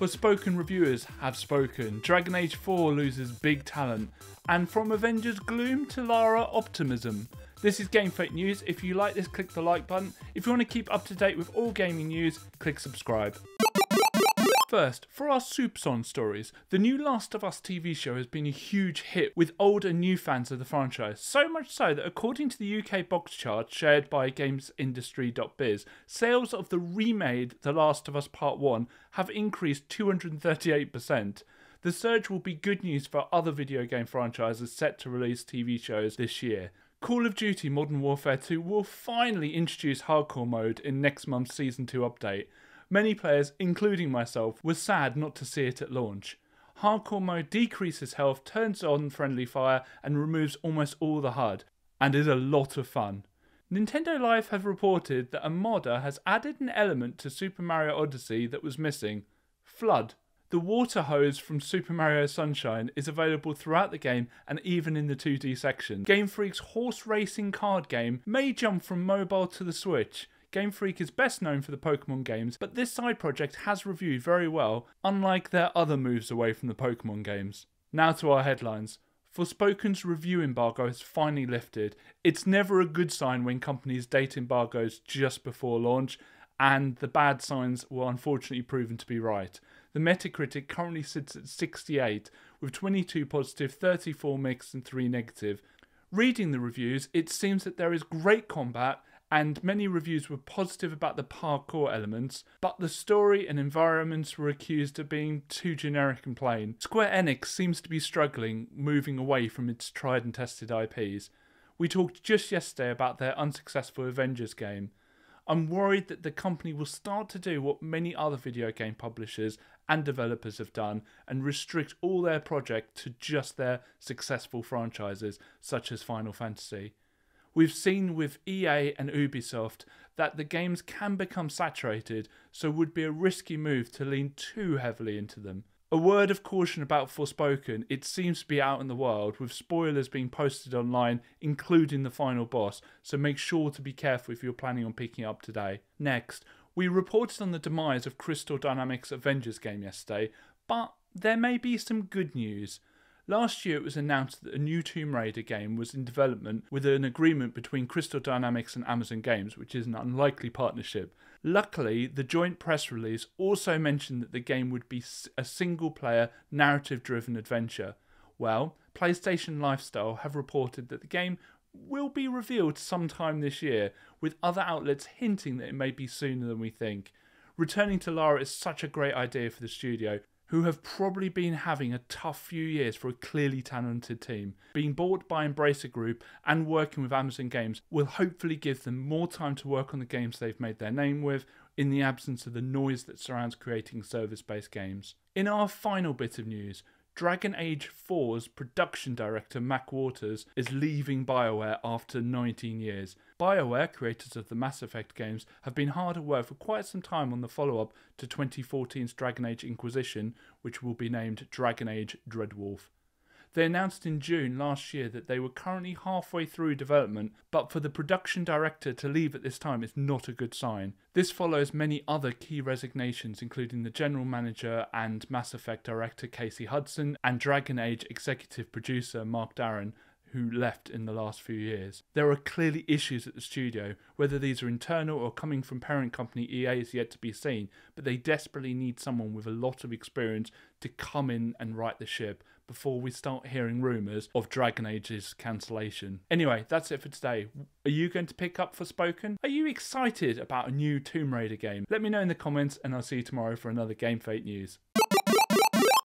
Forspoken reviewers have spoken, Dragon Age 4 loses big talent, and from Avengers gloom to Lara optimism. This is GameF8 News. If you like this, click the like button. If you want to keep up to date with all gaming news, click subscribe. First, for our Soupçon stories, the new Last of Us TV show has been a huge hit with old and new fans of the franchise, so much so that according to the UK box chart shared by gamesindustry.biz, sales of the remade The Last of Us Part 1 have increased 238%. The surge will be good news for other video game franchises set to release TV shows this year. Call of Duty Modern Warfare 2 will finally introduce hardcore mode in next month's Season 2 update. Many players, including myself, were sad not to see it at launch. Hardcore mode decreases health, turns on friendly fire, and removes almost all the HUD, and is a lot of fun. Nintendo Life have reported that a modder has added an element to Super Mario Odyssey that was missing: FLUDD. The water hose from Super Mario Sunshine is available throughout the game and even in the 2D section. Game Freak's horse racing card game may jump from mobile to the Switch. Game Freak is best known for the Pokemon games, but this side project has reviewed very well, unlike their other moves away from the Pokemon games. Now to our headlines. Forspoken's review embargo has finally lifted. It's never a good sign when companies date embargoes just before launch, and the bad signs were unfortunately proven to be right. The Metacritic currently sits at 68, with 22 positive, 34 mixed and 3 negative. Reading the reviews, it seems that there is great combat, and many reviews were positive about the parkour elements, but the story and environments were accused of being too generic and plain. Square Enix seems to be struggling, moving away from its tried and tested IPs. We talked just yesterday about their unsuccessful Avengers game. I'm worried that the company will start to do what many other video game publishers and developers have done and restrict all their projects to just their successful franchises, such as Final Fantasy. We've seen with EA and Ubisoft that the games can become saturated, so would be a risky move to lean too heavily into them. A word of caution about Forspoken: it seems to be out in the world, with spoilers being posted online, including the final boss, so make sure to be careful if you're planning on picking it up today. Next, we reported on the demise of Crystal Dynamics' Avengers game yesterday, but there may be some good news. Last year it was announced that a new Tomb Raider game was in development with an agreement between Crystal Dynamics and Amazon Games, which is an unlikely partnership. Luckily, the joint press release also mentioned that the game would be a single-player, narrative-driven adventure. Well, PlayStation Lifestyle have reported that the game will be revealed sometime this year, with other outlets hinting that it may be sooner than we think. Returning to Lara is such a great idea for the studio, who have probably been having a tough few years for a clearly talented team. Being bought by Embracer Group and working with Amazon Games will hopefully give them more time to work on the games they've made their name with, in the absence of the noise that surrounds creating service-based games. In our final bit of news, Dragon Age 4's production director Mac Waters is leaving BioWare after 19 years. BioWare, creators of the Mass Effect games, have been hard at work for quite some time on the follow-up to 2014's Dragon Age Inquisition, which will be named Dragon Age Dreadwolf. They announced in June last year that they were currently halfway through development, but for the production director to leave at this time is not a good sign. This follows many other key resignations, including the general manager and Mass Effect director Casey Hudson and Dragon Age executive producer Mark Darren, who left in the last few years. There are clearly issues at the studio. Whether these are internal or coming from parent company EA is yet to be seen, but they desperately need someone with a lot of experience to come in and right the ship before we start hearing rumours of Dragon Age's cancellation. Anyway, that's it for today. Are you going to pick up Forspoken? Are you excited about a new Tomb Raider game? Let me know in the comments, and I'll see you tomorrow for another GameF8 News.